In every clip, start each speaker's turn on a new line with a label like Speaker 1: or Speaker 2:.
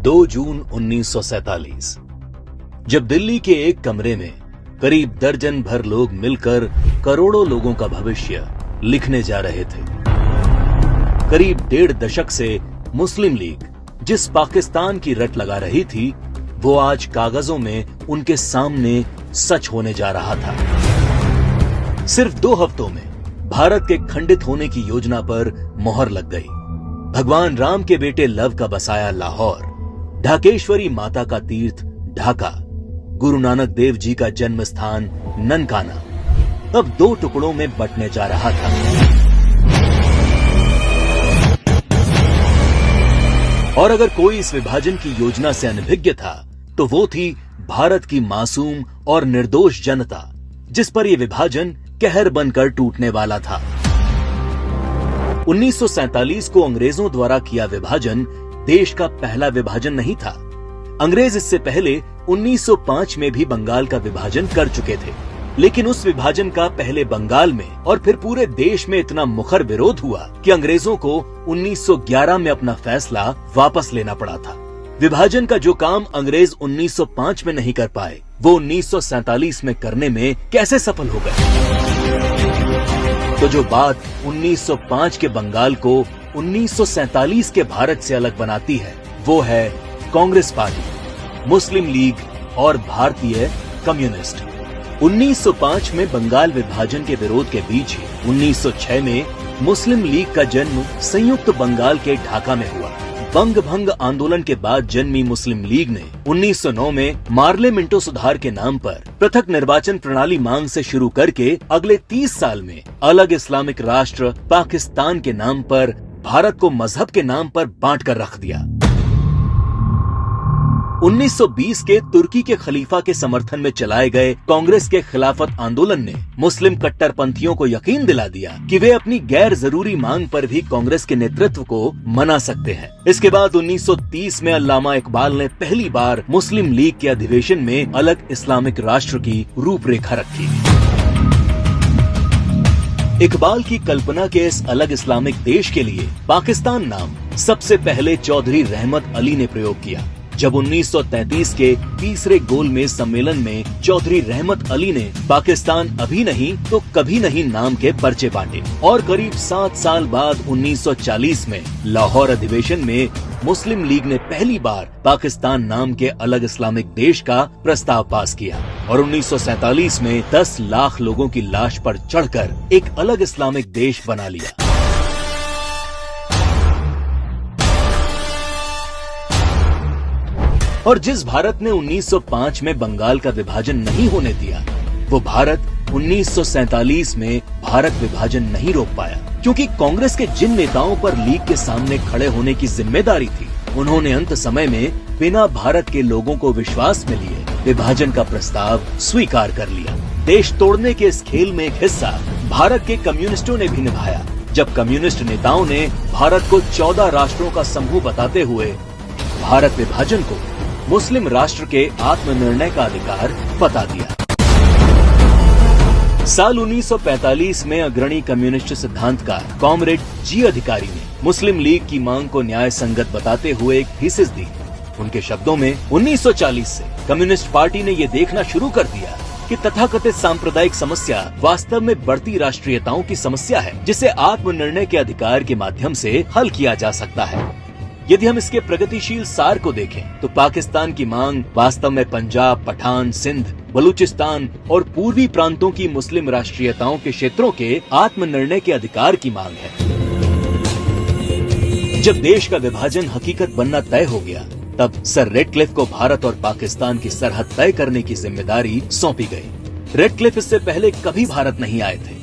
Speaker 1: 2 जून 1947 जब दिल्ली के एक कमरे में करीब दर्जन भर लोग मिलकर करोड़ों लोगों का भविष्य लिखने जा रहे थे। करीब 1.5 दशक से मुस्लिम लीग जिस पाकिस्तान की रट लगा रही थी, वो आज कागजों में उनके सामने सच होने जा रहा था। सिर्फ 2 हफ्तों में भारत के खंडित होने की योजना पर मोहर लग गई। भगवान राम के बेटे लव का बसाया लाहौर, ढाकेश्वरी माता का तीर्थ ढाका, गुरु नानक देव जी का जन्म स्थान ननकाना अब 2 टुकड़ों में बंटने जा रहा था। और अगर कोई इस विभाजन की योजना से अनभिज्ञ था, तो वो थी भारत की मासूम और निर्दोष जनता, जिस पर यह विभाजन कहर बनकर टूटने वाला था। 1947 को अंग्रेजों द्वारा किया विभाजन देश का पहला विभाजन नहीं था। अंग्रेज इससे पहले 1905 में भी बंगाल का विभाजन कर चुके थे, लेकिन उस विभाजन का पहले बंगाल में और फिर पूरे देश में इतना मुखर विरोध हुआ कि अंग्रेजों को 1911 में अपना फैसला वापस लेना पड़ा था। विभाजन का जो काम अंग्रेज 1905 में नहीं कर पाए, वो 1947 में करने में कैसे सफल हो गए? तो जो बात 1905 के बंगाल को 1947 के भारत से अलग बनाती है, वो है कांग्रेस पार्टी, मुस्लिम लीग और भारतीय कम्युनिस्ट। 1905 में बंगाल विभाजन के विरोध के बीच ही 1906 में मुस्लिम लीग का जन्म संयुक्त बंगाल के ढाका में हुआ। बंग भंग आंदोलन के बाद जन्मी मुस्लिम लीग ने 1909 में मार्ले मिंटो सुधार के नाम पर पृथक निर्वाचन प्रणाली मांग से शुरू करके अगले 30 साल में अलग इस्लामिक राष्ट्र पाकिस्तान के नाम पर भारत को मजहब के नाम पर बांट कर रख दिया। 1920 के तुर्की के खलीफा के समर्थन में चलाए गए कांग्रेस के खिलाफत आंदोलन ने मुस्लिम कट्टरपंथियों को यकीन दिला दिया कि वे अपनी गैर जरूरी मांग पर भी कांग्रेस के नेतृत्व को मना सकते हैं। इसके बाद 1930 में अल्लामा इकबाल ने पहली बार मुस्लिम लीग के अधिवेशन में अलग इस्लामिक राष्ट्र की रूपरेखा रखी। इकबाल की कल्पना के इस अलग इस्लामिक देश के लिए पाकिस्तान नाम सबसे पहले चौधरी रहमत अली ने प्रयोग किया। जब 1933 के तीसरे गोलमेज सम्मेलन में चौधरी रहमत अली ने पाकिस्तान अभी नहीं तो कभी नहीं नाम के पर्चे बांटे और करीब 7 साल बाद 1940 में लाहौर अधिवेशन में मुस्लिम लीग ने पहली बार पाकिस्तान नाम के अलग इस्लामिक देश का प्रस्ताव पास किया और 1947 में 10 लाख लोगों की लाश पर चढ़कर एक अलग इस्लामिक देश बना लिया। और जिस भारत ने 1905 में बंगाल का विभाजन नहीं होने दिया, वो भारत 1947 में भारत विभाजन नहीं रोक पाया, क्योंकि कांग्रेस के जिन नेताओं पर लीग के सामने खड़े होने की जिम्मेदारी थी, उन्होंने अंत समय में बिना भारत के लोगों को विश्वास में लिए विभाजन का प्रस्ताव स्वीकार कर लिया। देश तोड़ने के इस खेल में एक हिस्सा भारत के कम्युनिस्टों ने भी निभाया, जब कम्युनिस्ट नेताओं ने भारत को 14 राष्ट्रों का समूह बताते हुए भारत विभाजन को मुस्लिम राष्ट्र के आत्मनिर्णय का अधिकार बता दिया। साल 1945 में अग्रणी कम्युनिस्ट सिद्धांतकार कॉमरेड जी अधिकारी ने मुस्लिम लीग की मांग को न्याय संगत बताते हुए एक थीसिस दी। उनके शब्दों में 1940 से कम्युनिस्ट पार्टी ने ये देखना शुरू कर दिया कि तथाकथित सांप्रदायिक समस्या वास्तव में बढ़ती राष्ट्रीयताओं की समस्या है, जिसे आत्मनिर्णय के अधिकार के माध्यम से हल किया जा सकता है। यदि हम इसके प्रगतिशील सार को देखें, तो पाकिस्तान की मांग वास्तव में पंजाब, पठान, सिंध, बलूचिस्तान और पूर्वी प्रांतों की मुस्लिम राष्ट्रीयताओं के क्षेत्रों के आत्मनिर्णय के अधिकार की मांग है। जब देश का विभाजन हकीकत बनना तय हो गया, तब सर रेडक्लिफ को भारत और पाकिस्तान की सरहद तय करने की जिम्मेदारी सौंपी गई। रेडक्लिफ इससे पहले कभी भारत नहीं आए थे।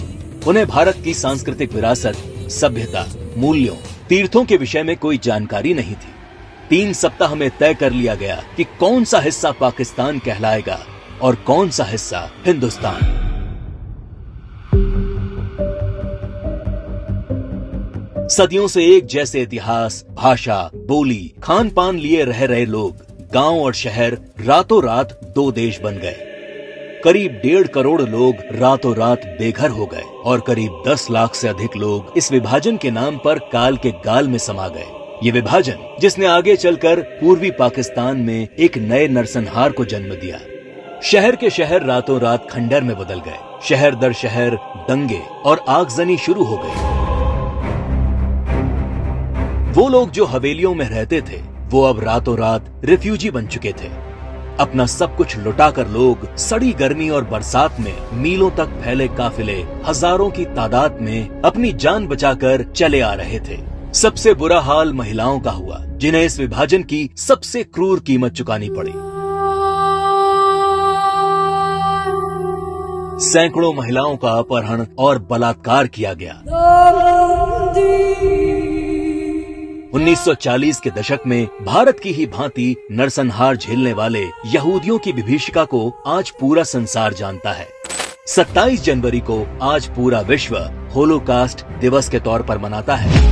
Speaker 1: उन्हें भारत की सांस्कृतिक विरासत, सभ्यता, मूल्यों, तीर्थों के विषय में कोई जानकारी नहीं थी। 3 सप्ताह में तय कर लिया गया कि कौन सा हिस्सा पाकिस्तान कहलाएगा और कौन सा हिस्सा हिंदुस्तान। सदियों से एक जैसे इतिहास, भाषा, बोली, खान पान लिए रह रहे लोग, गांव और शहर रातों रात 2 देश बन गए। करीब 1.5 करोड़ लोग रातों रात बेघर हो गए और करीब 10 लाख से अधिक लोग इस विभाजन के नाम पर काल के गाल में समा गए। ये विभाजन जिसने आगे चलकर पूर्वी पाकिस्तान में एक नए नरसंहार को जन्म दिया। शहर के शहर रातों रात खंडर में बदल गए। शहर दर शहर दंगे और आगजनी शुरू हो गई। वो लोग जो हवेलियों में रहते थे वो अब रातों रात रिफ्यूजी बन चुके थे। अपना सब कुछ लुटाकर लोग सड़ी गर्मी और बरसात में मीलों तक फैले काफिले हजारों की तादाद में अपनी जान बचाकर चले आ रहे थे। सबसे बुरा हाल महिलाओं का हुआ, जिन्हें इस विभाजन की सबसे क्रूर कीमत चुकानी पड़ी। सैकड़ों महिलाओं का अपहरण और बलात्कार किया गया। 1940 के दशक में भारत की ही भांति नरसंहार झेलने वाले यहूदियों की विभीषिका को आज पूरा संसार जानता है। 27 जनवरी को आज पूरा विश्व होलोकास्ट दिवस के तौर पर मनाता है।